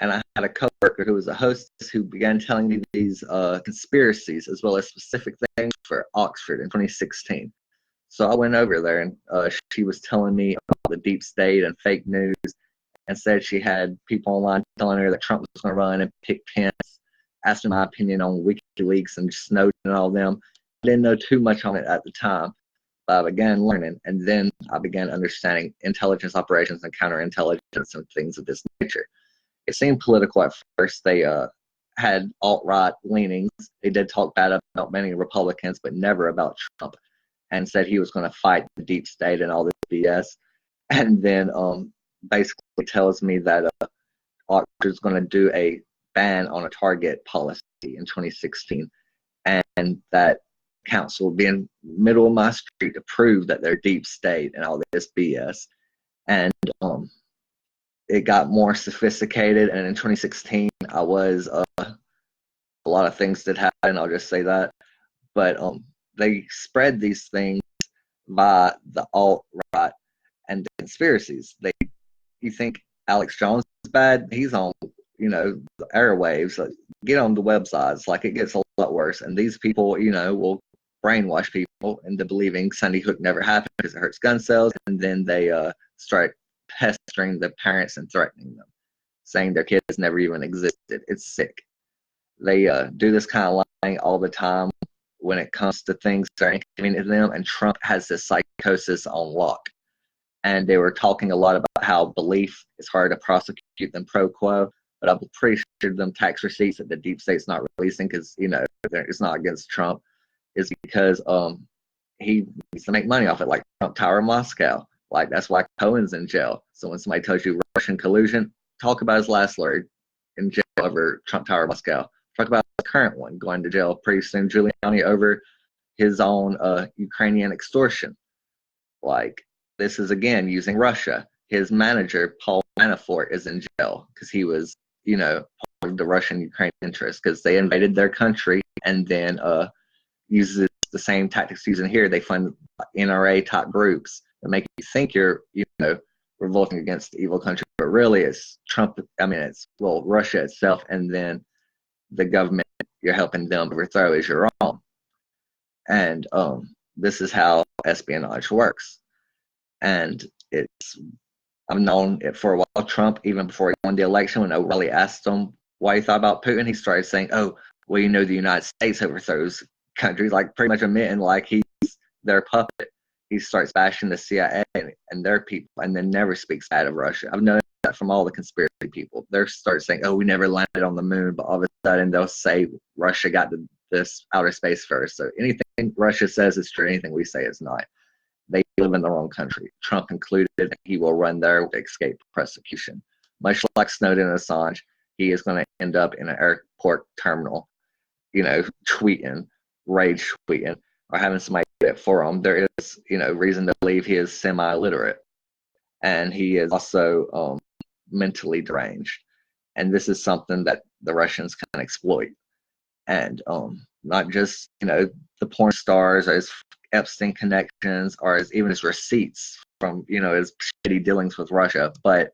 And I had a coworker who was a hostess who began telling me these conspiracies as well as specific things for Oxford in 2016. So I went over there, and she was telling me about the deep state and fake news, and said she had people online telling her that Trump was going to run and pick Pence, asking my opinion on WikiLeaks and Snowden and all them. I didn't know too much on it at the time, but I began learning, and then I began understanding intelligence operations and counterintelligence and things of this nature. It seemed political at first. They had alt-right leanings. They did talk bad about many Republicans, but never about Trump, and said he was going to fight the deep state and all this BS. And then basically tells me that Oxford is going to do a ban on a target policy in 2016, and that council will be in the middle of my street to prove that they're deep state and all this BS. And it got more sophisticated, and in 2016 I was a lot of things did happen, I'll just say that. But they spread these things by the alt-right and the conspiracies. You think Alex Jones is bad? He's on, the airwaves. Like, get on the websites. Like, it gets a lot worse. And these people, will brainwash people into believing Sandy Hook never happened because it hurts gun sales. And then they start pestering the parents and threatening them, saying their kids never even existed. It's sick. They do this kind of lying all the time when it comes to things that are inconvenient to them. And Trump has this psychosis on lock. And they were talking a lot about how belief is harder to prosecute than pro quo. But I'm pretty sure them tax receipts that the deep state's not releasing because, it's not against Trump, is because he needs to make money off it, like Trump Tower Moscow. Like, that's why Cohen's in jail. So when somebody tells you Russian collusion, talk about his last lawyer in jail over Trump Tower Moscow. Talk about the current one going to jail pretty soon, Giuliani, over his own Ukrainian extortion. Like, this is, again, using Russia. His manager, Paul Manafort, is in jail because he was, part of the Russian-Ukraine interest because they invaded their country and then uses the same tactics using here. They fund NRA-type groups that make you think you're, revolting against the evil country, but really it's Trump. Russia itself, and then the government you're helping them overthrow is your own. And this is how espionage works. And I've known it for a while. Trump, even before he won the election, when O'Reilly asked him why he thought about Putin, he started saying, the United States overthrows countries, like pretty much admitting like he's their puppet. He starts bashing the CIA and their people, and then never speaks bad of Russia. I've noticed that from all the conspiracy people. They start saying, we never landed on the moon, but all of a sudden they'll say Russia got to this outer space first. So anything Russia says is true, anything we say is not. They live in their own country, Trump included. He will run there to escape prosecution. Much like Snowden and Assange, he is going to end up in an airport terminal, tweeting, rage tweeting, or having somebody do it for him. There is, reason to believe he is semi-literate. And he is also mentally deranged. And this is something that the Russians can exploit. And not just, the porn stars or his Epstein connections or even his receipts from, his shitty dealings with Russia, but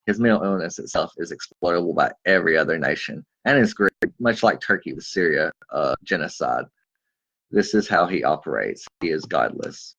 his mental illness itself is exploitable by every other nation. And it's great, much like Turkey with Syria genocide. This is how he operates. He is godless.